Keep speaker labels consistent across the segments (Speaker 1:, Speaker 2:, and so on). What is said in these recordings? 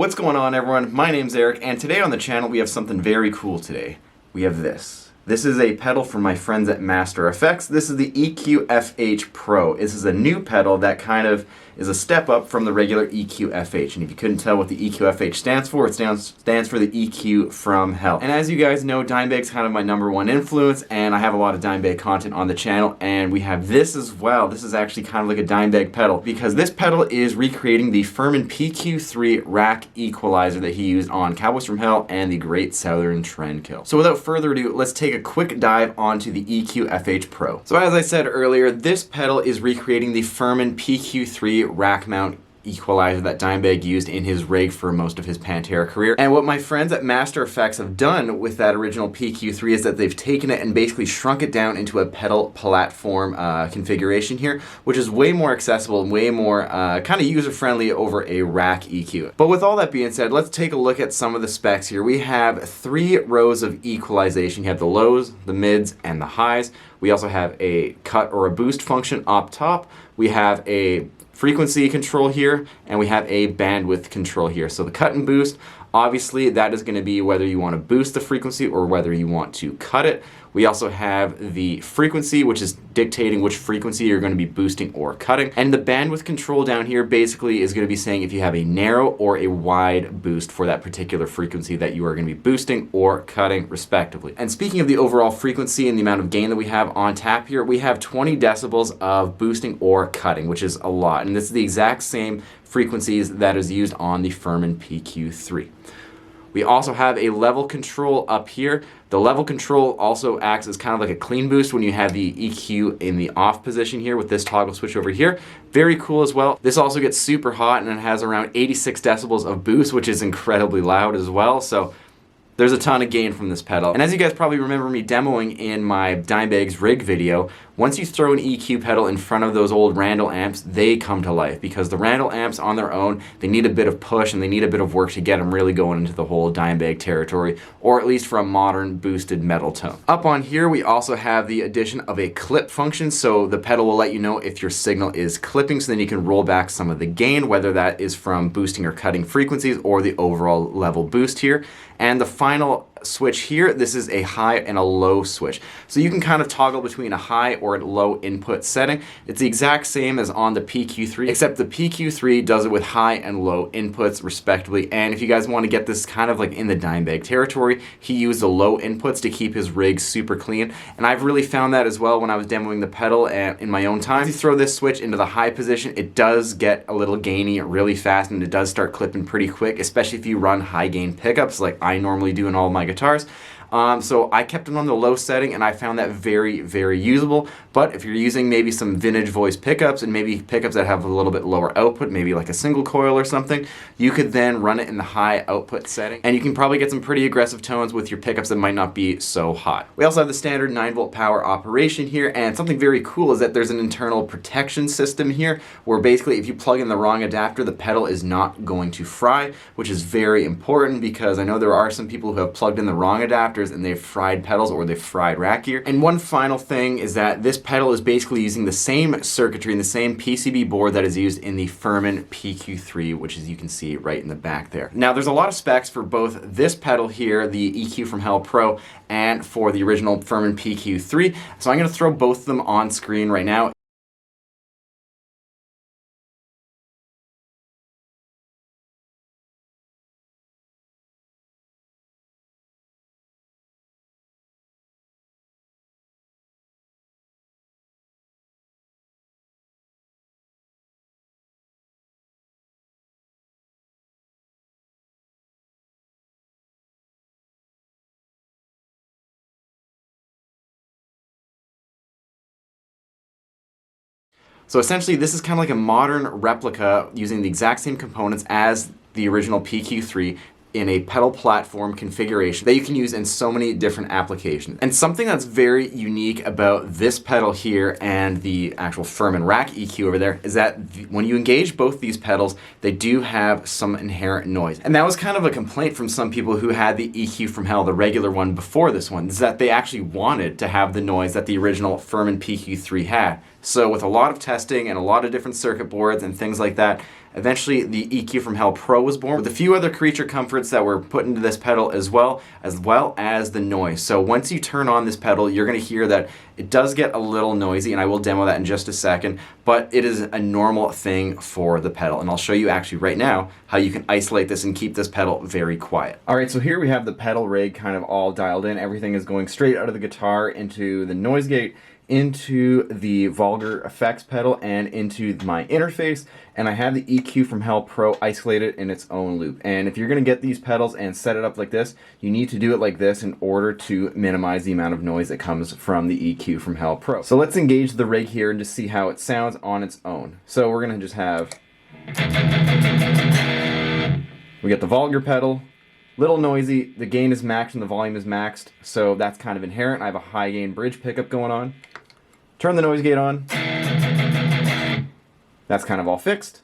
Speaker 1: What's going on, everyone? My name's Eric, and today on the channel we have something very cool today. We have this. This is a pedal from my friends at Master Effects. This is the EQFH Pro. This is a new pedal that kind of is a step up from the regular EQFH. And if you couldn't tell what the EQFH stands for, it stands for the EQ from Hell. And as you guys know, Dimebag's kind of my #1 influence, and I have a lot of Dimebag content on the channel, and we have this as well. This is actually kind of like a Dimebag pedal, because this pedal is recreating the Furman PQ3 rack equalizer that he used on Cowboys from Hell and the Great Southern Trendkill. So without further ado, let's take a quick dive onto the EQFH Pro. So as I said earlier, this pedal is recreating the Furman PQ3 rack mount equalizer that Dimebag used in his rig for most of his Pantera career. And what my friends at Master Effects have done with that original PQ3 is that they've taken it and basically shrunk it down into a pedal platform configuration here, which is way more accessible and way more kind of user-friendly over a rack EQ. But with all that being said, let's take a look at some of the specs here. We have 3 rows of equalization. You have the lows, the mids, and the highs. We also have a cut or a boost function up top. We have a frequency control here, and we have a bandwidth control here. So the cut and boost, obviously that is going to be whether you want to boost the frequency or whether you want to cut it. We also have the frequency, which is dictating which frequency you're going to be boosting or cutting. And the bandwidth control down here basically is going to be saying if you have a narrow or a wide boost for that particular frequency that you are going to be boosting or cutting respectively. And speaking of the overall frequency and the amount of gain that we have on tap here, we have 20 decibels of boosting or cutting, which is a lot. And this is the exact same frequencies that is used on the Furman PQ3. We also have a level control up here. The level control also acts as kind of like a clean boost when you have the EQ in the off position here with this toggle switch over here. Very cool as well. This also gets super hot and it has around 86 decibels of boost, which is incredibly loud as well. So there's a ton of gain from this pedal. And as you guys probably remember me demoing in my Dimebag's rig video, once you throw an EQ pedal in front of those old Randall amps, they come to life, because the Randall amps on their own, they need a bit of push and they need a bit of work to get them really going into the whole Dimebag territory, or at least for a modern boosted metal tone. Up on here, we also have the addition of a clip function, so the pedal will let you know if your signal is clipping, so then you can roll back some of the gain, whether that is from boosting or cutting frequencies or the overall level boost here. And the final switch here, this is a high and a low switch. So you can kind of toggle between a high or a low input setting. It's the exact same as on the PQ3, except the PQ3 does it with high and low inputs respectively. And if you guys want to get this kind of like in the Dimebag territory, he used the low inputs to keep his rig super clean. And I've really found that as well when I was demoing the pedal and in my own time. If you throw this switch into the high position, it does get a little gainy really fast, and it does start clipping pretty quick, especially if you run high gain pickups like I normally do in all my guitars. So I kept it on the low setting, and I found that very, very usable. But if you're using maybe some vintage voice pickups and maybe pickups that have a little bit lower output, maybe like a single coil or something, you could then run it in the high output setting, and you can probably get some pretty aggressive tones with your pickups that might not be so hot. We also have the standard 9-volt power operation here, and something very cool is that there's an internal protection system here where basically if you plug in the wrong adapter, the pedal is not going to fry, which is very important, because I know there are some people who have plugged in the wrong adapter and they've fried pedals or they've fried rack gear. And one final thing is that this pedal is basically using the same circuitry and the same PCB board that is used in the Furman PQ3, which is you can see right in the back there. Now there's a lot of specs for both this pedal here, the EQ from Hell Pro, and for the original Furman PQ3. So I'm going to throw both of them on screen right now. So essentially this is kind of like a modern replica using the exact same components as the original PQ3 in a pedal platform configuration that you can use in so many different applications. And something that's very unique about this pedal here and the actual Furman rack EQ over there is that when you engage both these pedals, they do have some inherent noise. And that was kind of a complaint from some people who had the EQ from Hell, the regular one before this one, is that they actually wanted to have the noise that the original Furman PQ3 had. So with a lot of testing and a lot of different circuit boards and things like that, Eventually, the EQ from Hell Pro was born with a few other creature comforts that were put into this pedal as well as the noise. So once you turn on this pedal, you're going to hear that it does get a little noisy, and I will demo that in just a second, but it is a normal thing for the pedal. And I'll show you actually right now how you can isolate this and keep this pedal very quiet. All right, so here we have the pedal rig kind of all dialed in. Everything is going straight out of the guitar into the noise gate, into the vulgar effects pedal, and into my interface. And I have the EQ from Hell Pro isolated in its own loop. And if you're going to get these pedals and set it up like this, you need to do it like this in order to minimize the amount of noise that comes from the EQ from Hell Pro. So let's engage the rig here and just see how it sounds on its own. So we're going to just have, we get the vulgar pedal, little noisy, the gain is maxed and the volume is maxed, so that's kind of inherent. I have a high gain bridge pickup going on. Turn the noise gate on. That's kind of all fixed.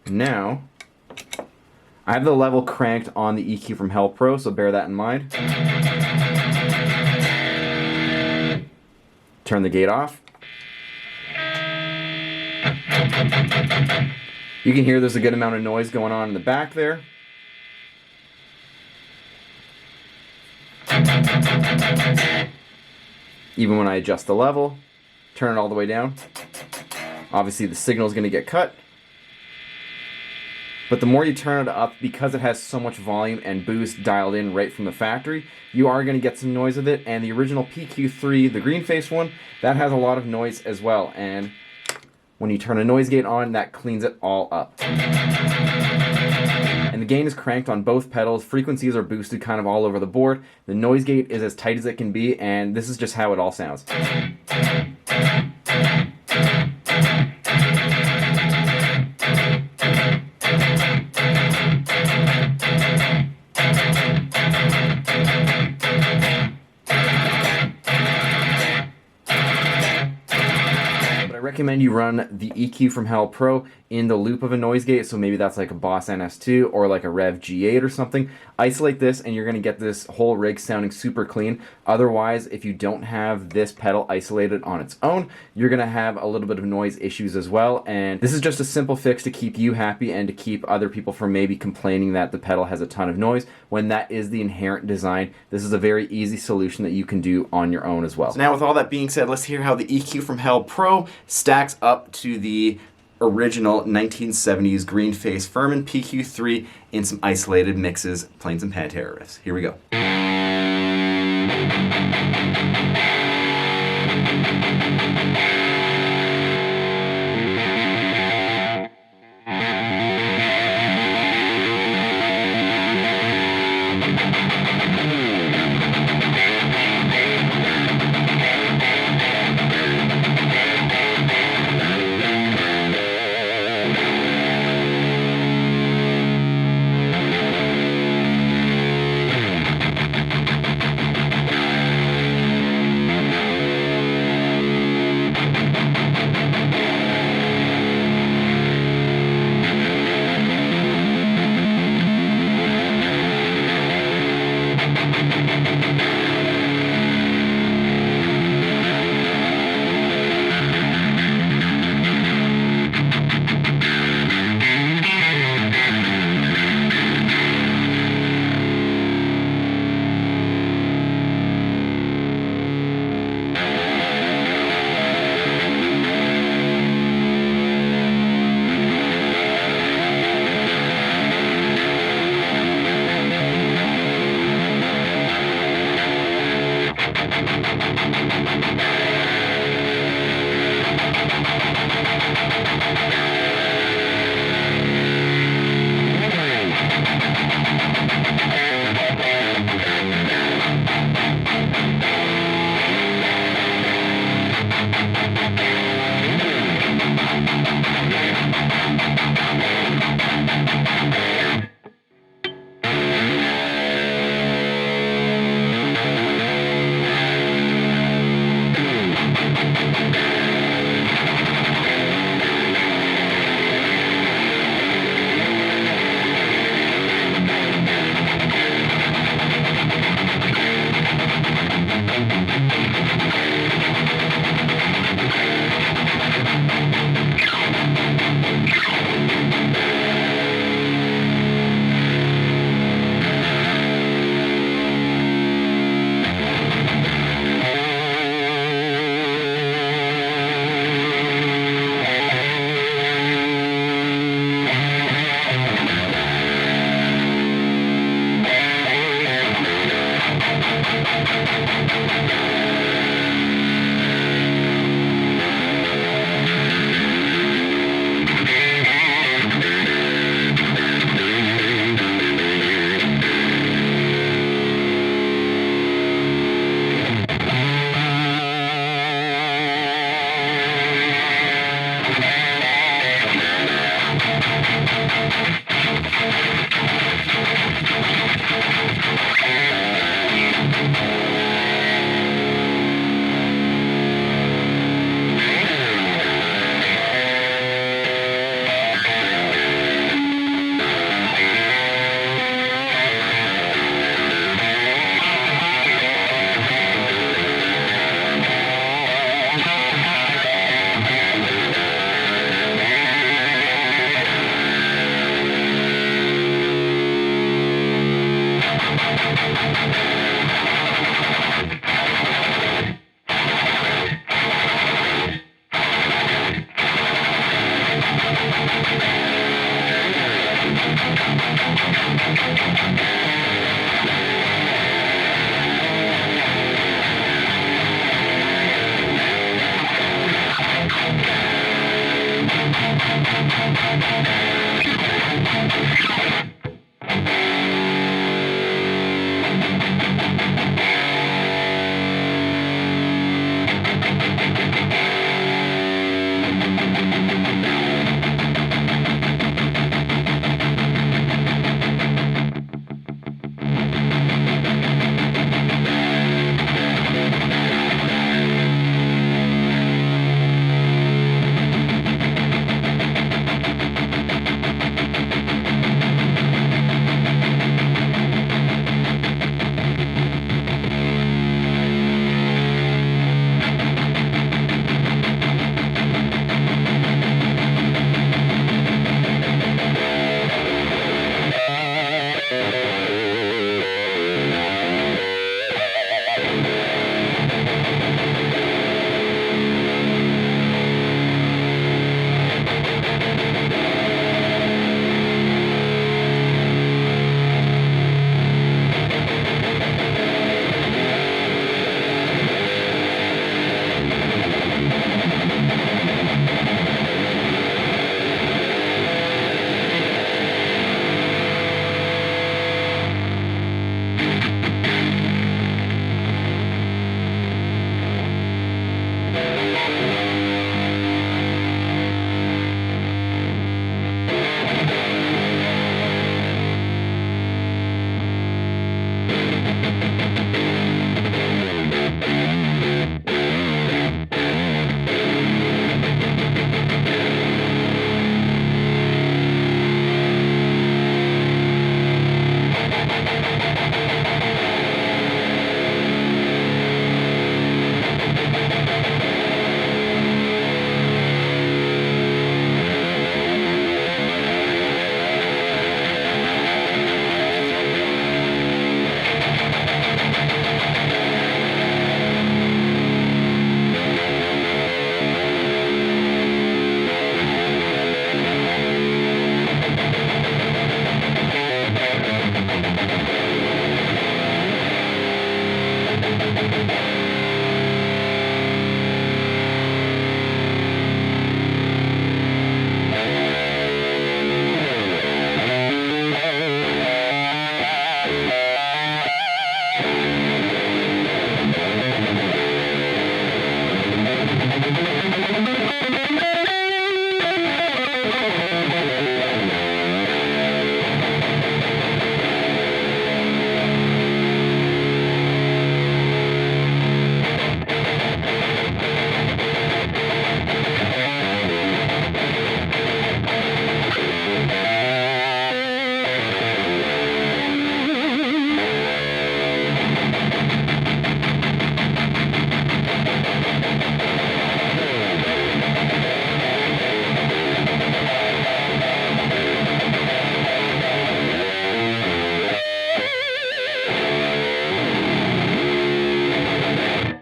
Speaker 1: Now, I have the level cranked on the EQ from Hell Pro, so bear that in mind. Turn the gate off. You can hear there's a good amount of noise going on in the back there. Even when I adjust the level, turn it all the way down, obviously the signal is going to get cut. But the more you turn it up, because it has so much volume and boost dialed in right from the factory, you are going to get some noise with it. And the original PQ3, the green face one, that has a lot of noise as well. And when you turn a noise gate on, that cleans it all up. And the gain is cranked on both pedals. Frequencies are boosted kind of all over the board. The noise gate is as tight as it can be, and this is just how it all sounds. I recommend you run the EQ from Hell Pro in the loop of a noise gate, so maybe that's like a Boss NS2 or like a Rev G8 or something. Isolate this and you're going to get this whole rig sounding super clean. Otherwise, if you don't have this pedal isolated on its own, you're going to have a little bit of noise issues as well. And this is just a simple fix to keep you happy and to keep other people from maybe complaining that the pedal has a ton of noise when that is the inherent design. This is a very easy solution that you can do on your own as well. So now with all that being said, let's hear how the EQ from Hell Pro stacks up to the original 1970s green face Furman PQ3 in some isolated mixes, playing some Pantera riffs. Here we go.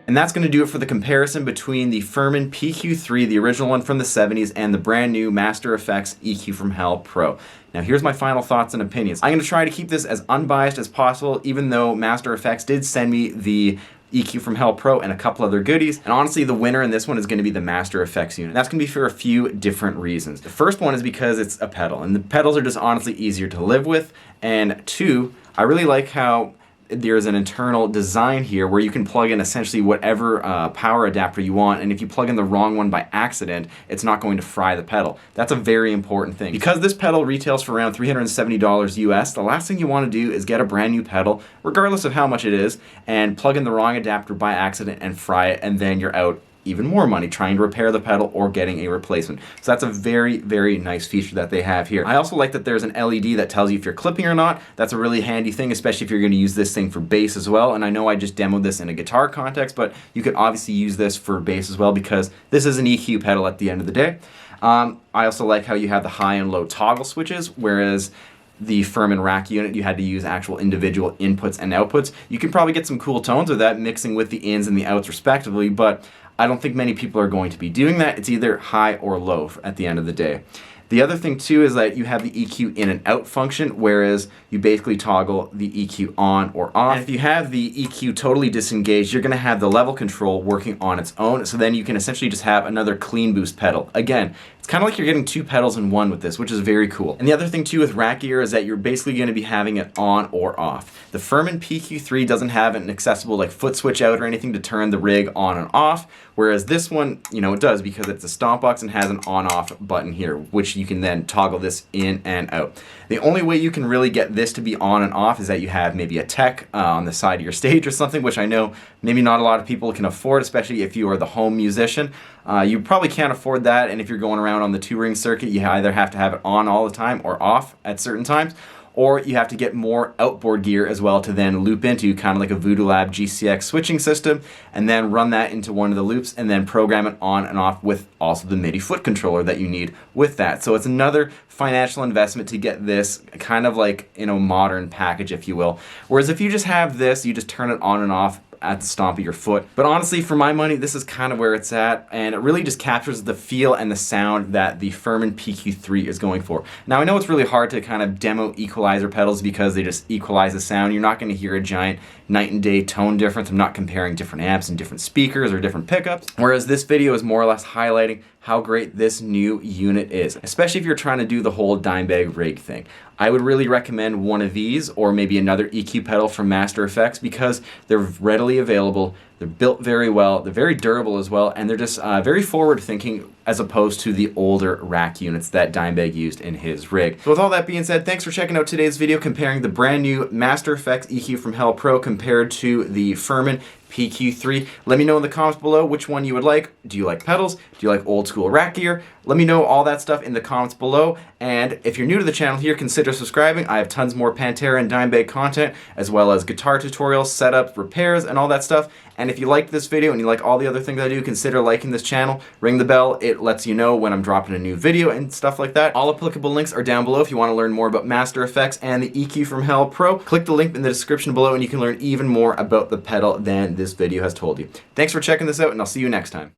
Speaker 1: And that's going to do it for the comparison between the Furman PQ3, the original one from the 70s, and the brand new Master Effects EQ from Hell Pro. Now here's my final thoughts and opinions. I'm going to try to keep this as unbiased as possible, even though Master Effects did send me the EQ from Hell Pro and a couple other goodies. And honestly, the winner in this one is going to be the Master Effects unit. That's going to be for a few different reasons. The first one is because it's a pedal, and the pedals are just honestly easier to live with. And two, I really like how there's an internal design here where you can plug in essentially whatever power adapter you want, and if you plug in the wrong one by accident, it's not going to fry the pedal. That's a very important thing. Because this pedal retails for around $370 US, the last thing you want to do is get a brand new pedal, regardless of how much it is, and plug in the wrong adapter by accident and fry it, and then you're out even more money trying to repair the pedal or getting a replacement. So that's a very, very nice feature that they have here. I also like that there's an LED that tells you if you're clipping or not. That's a really handy thing, especially if you're going to use this thing for bass as well. And I know I just demoed this in a guitar context, but you could obviously use this for bass as well because this is an EQ pedal at the end of the day. I also like how you have the high and low toggle switches, whereas the Furman rack unit, you had to use actual individual inputs and outputs. You can probably get some cool tones with that, mixing with the ins and the outs respectively, but I don't think many people are going to be doing that. It's either high or low at the end of the day. The other thing too is that you have the EQ in and out function, whereas you basically toggle the EQ on or off. And if you have the EQ totally disengaged, you're going to have the level control working on its own, so then you can essentially just have another clean boost pedal. Again, it's kind of like you're getting two pedals in one with this, which is very cool. And the other thing too with rack gear is that you're basically going to be having it on or off. The Furman PQ3 doesn't have an accessible like foot switch out or anything to turn the rig on and off, whereas this one, you know, it does because it's a stomp box and has an on-off button here, which you can then toggle this in and out. The only way you can really get this to be on and off is that you have maybe a tech on the side of your stage or something, which I know maybe not a lot of people can afford, especially if you are the home musician. You probably can't afford that, and if you're going around on the touring circuit, you either have to have it on all the time or off at certain times, or you have to get more outboard gear as well to then loop into, kind of like a Voodoo Lab GCX switching system, and then run that into one of the loops and then program it on and off with also the MIDI foot controller that you need with that. So it's another financial investment to get this kind of like in a modern package, if you will. Whereas if you just have this, you just turn it on and off at the stomp of your foot. But honestly, for my money, this is kind of where it's at, and it really just captures the feel and the sound that the Furman PQ3 is going for. Now, I know it's really hard to kind of demo equalizer pedals because they just equalize the sound. You're not going to hear a giant night and day tone difference. I'm not comparing different amps and different speakers or different pickups, whereas this video is more or less highlighting how great this new unit is, especially if you're trying to do the whole Dimebag rig thing. I would really recommend one of these or maybe another EQ pedal from Master Effects because they're readily available, they're built very well, they're very durable as well, and they're just very forward thinking as opposed to the older rack units that Dimebag used in his rig. So with all that being said, thanks for checking out today's video comparing the brand new Master Effects EQ from Hell Pro compared to the Furman PQ3. Let me know in the comments below which one you would like. Do you like pedals? Do you like old school rack gear? Let me know all that stuff in the comments below. And if you're new to the channel here, consider subscribing. I have tons more Pantera and Dimebag content, as well as guitar tutorials, setups, repairs, and all that stuff. And if you liked this video and you like all the other things I do, consider liking this channel. Ring the bell. It lets you know when I'm dropping a new video and stuff like that. All applicable links are down below if you want to learn more about Master Effects and the EQ from Hell Pro. Click the link in the description below and you can learn even more about the pedal than this video has told you. Thanks for checking this out, and I'll see you next time.